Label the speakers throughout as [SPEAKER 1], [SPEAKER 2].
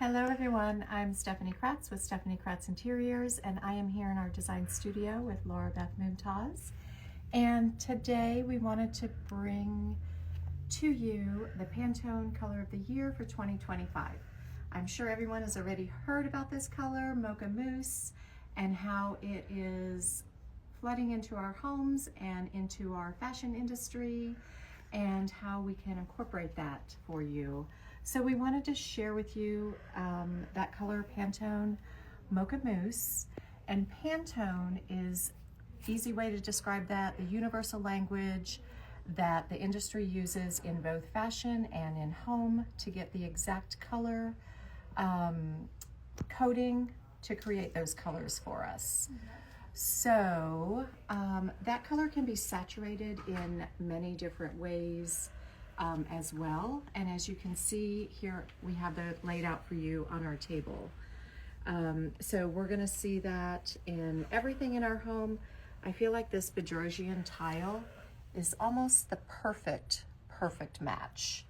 [SPEAKER 1] Hello everyone, I'm Stephanie Kratz with Stephanie Kratz Interiors, and I am here in our design studio with Laura Beth Mumtaz. And today we wanted to bring to you the Pantone Color of the Year for 2025. I'm sure everyone has already heard about this color, Mocha Mousse, and how it is flooding into our homes and into our fashion industry, and how we can incorporate that for you. So we wanted to share with you that color, Pantone Mocha Mousse. And Pantone is an easy way to describe that, the universal language that the industry uses in both fashion and in home to get the exact color coding to create those colors for us. So that color can be saturated in many different ways as well. And as you can see here, we have that laid out for you on our table. So we're gonna see that in everything in our home. I feel like this Bedrosian tile is almost the perfect match.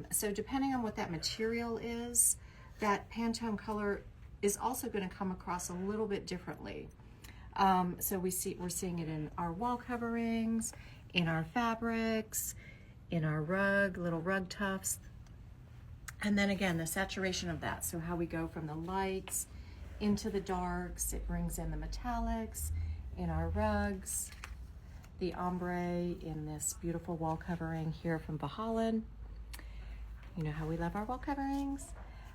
[SPEAKER 1] So depending on what that material is, that Pantone color is also gonna come across a little bit differently. So we're seeing it in our wall coverings, in our fabrics, in our rug, little rug tufts. And then again, the saturation of that. So how we go from the lights into the darks, it brings in the metallics in our rugs, the ombre in this beautiful wall covering here from Bahalan. You know how we love our wall coverings.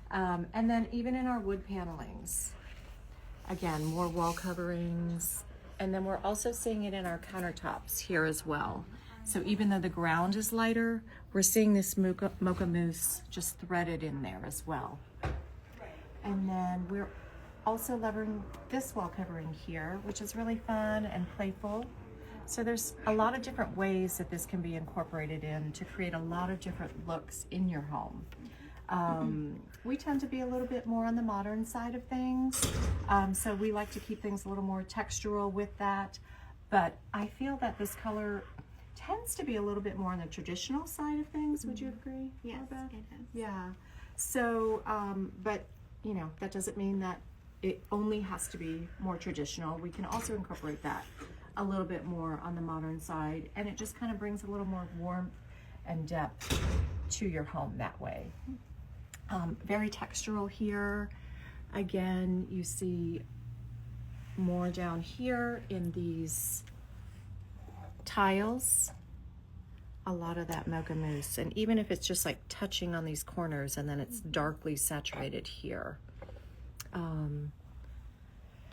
[SPEAKER 1] And then even in our wood panelings, again, more wall coverings. And then we're also seeing it in our countertops here as well. So even though the ground is lighter, we're seeing this Mocha Mousse just threaded in there as well. And then we're also loving this wall covering here, which is really fun and playful. So there's a lot of different ways that this can be incorporated in to create a lot of different looks in your home. We tend to be a little bit more on the modern side of things. So we like to keep things a little more textural with that. But I feel that this color tends to be a little bit more on the traditional side of things. Would you agree?
[SPEAKER 2] Yes,
[SPEAKER 1] Beth?
[SPEAKER 2] it is.
[SPEAKER 1] Yeah. So, but you know, that doesn't mean that it only has to be more traditional. We can also incorporate that a little bit more on the modern side, and it just kind of brings a little more warmth and depth to your home that way. Very textural here. Again, you see more down here in these tiles, a lot of that Mocha Mousse, and even if it's just like touching on these corners and then it's darkly saturated here.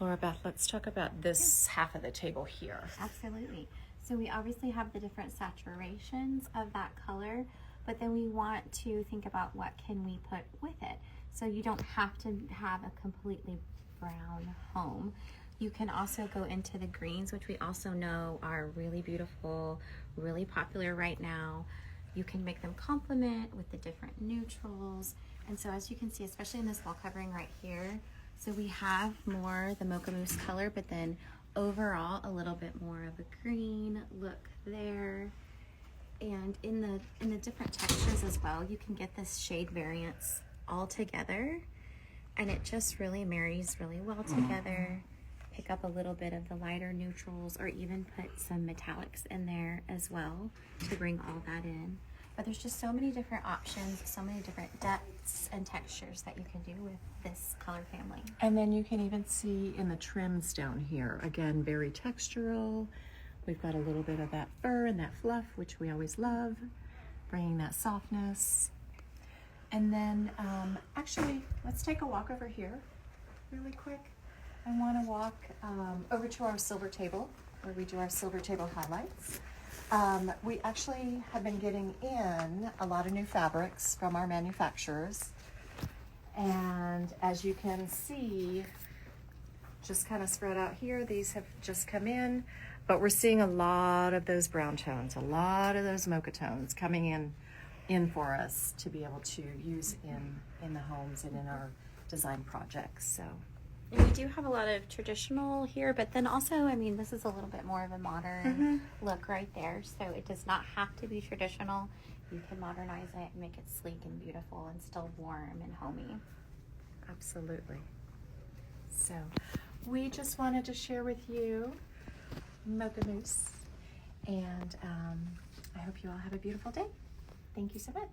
[SPEAKER 1] Laura Beth, let's talk about this half of the table here.
[SPEAKER 2] Absolutely. So we obviously have the different saturations of that color, but then we want to think about what can we put with it. So you don't have to have a completely brown home. You can also go into the greens, which we also know are really beautiful, really popular right now. You can make them complement with the different neutrals. And so as you can see, especially in this wall covering right here, so we have more the Mocha Mousse color, but then overall a little bit more of a green look there. And in the different textures as well, you can get this shade variance all together, and it just really marries really well together. Pick up a little bit of the lighter neutrals, or even put some metallics in there as well to bring all that in. But there's just so many different options, so many different depths and textures that you can do with this color family.
[SPEAKER 1] And then you can even see in the trims down here, again, very textural. We've got a little bit of that fur and that fluff, which we always love, bringing that softness. And then actually, let's take a walk over here really quick. I want to walk over to our silver table where we do our silver table highlights. We actually have been getting in a lot of new fabrics from our manufacturers. And as you can see, just kind of spread out here, these have just come in, but we're seeing a lot of those brown tones, a lot of those mocha tones coming in for us to be able to use in the homes and in our design projects. So.
[SPEAKER 2] And we do have a lot of traditional here, but then also, I mean, this is a little bit more of a modern look right there. So it does not have to be traditional. You can modernize it and make it sleek and beautiful and still warm and homey.
[SPEAKER 1] Absolutely. So we just wanted to share with you Mocha Mousse, and I hope you all have a beautiful day. Thank you so much.